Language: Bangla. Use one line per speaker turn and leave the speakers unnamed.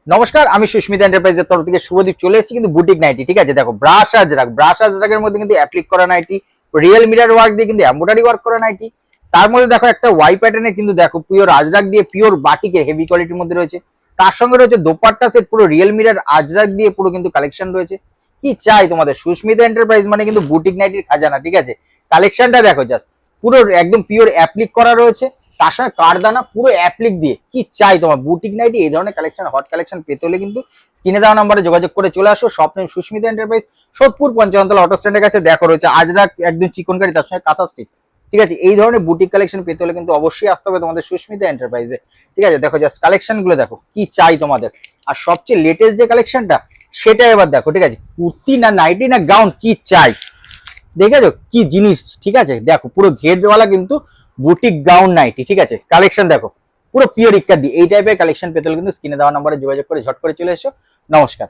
নমস্কার, আমি সুস্মিতা এন্টারপ্রাইজের তরফ থেকে শুভদীপ চলে এসেছি কিন্তু বুটিক নাইটি। ঠিক আছে, দেখো ব্রাশ আজরাকের মধ্যে কিন্তু অ্যাপ্লিক করা নাইটি, রিয়েল মিরার ওয়ার্ক দিয়ে কিন্তু এমব্রয়ডারি ওয়ার্ক করা নাইটি। তার মধ্যে দেখো একটা ওয়াই প্যাটার্নে কিন্তু দেখো পিওর আজরাক দিয়ে পিওর বাটিকের হেভি কোয়ালিটির মধ্যে রয়েছে। তার সঙ্গে রয়েছে দোপাট্টা সেট পুরো রিয়েল মিরার আজরাক দিয়ে পুরো কিন্তু কালেকশন রয়েছে। কি চাই তোমাদের, সুস্মিতা এন্টারপ্রাইজ মানে কিন্তু বুটিক নাইটির খাজানা। ঠিক আছে, কালেকশনটা দেখো জাস্ট, পুরো একদম পিওর অ্যাপ্লিক করা রয়েছে, তার সঙ্গে কারদানা পুরো অ্যাপ্লিক দিয়ে। কি চাই তোমার বুটিক নাইটি এই ধরনের কালেকশন, হট কালেকশন পেতে হলে কিন্তু স্ক্রিনে দেওয়া নাম্বারে যোগাযোগ করে চলে আসো। Shop name Susmita enterprise, Sodepur Panchayatala auto স্ট্যান্ডের কাছে। দেখো রয়েছে আজরাক একদম চিকনকারি, তার সঙ্গে কাঁথা স্টিচ। ঠিক আছে, এই ধরনের বুটিক কালেকশন পেতে হলে কিন্তু অবশ্যই আসতে হবে তোমাদের সুস্মিতা এন্টারপ্রাইজে। ঠিক আছে, দেখো জাস্ট কালেকশন গুলো দেখো, কি চাই তোমাদের। আর সবচেয়ে লেটেস্ট যে কালেকশনটা সেটা এবার দেখো। ঠিক আছে, কুর্তি না নাইটি না গাউন, কি চাই দেখেছো কি জিনিস। ঠিক আছে, দেখো পুরো ঘেরওয়ালা কিন্তু বুটিক গাউন নাইটি। ঠিক আছে, কালেকশন দেখো পুরো পিওর ইক্কার দিয়ে। এই টাইপের কালেকশন পেতে হলে কিন্তু স্ক্রিনে দেওয়া নাম্বারে যোগাযোগ করে ঝট করে চলে এসো। নমস্কার।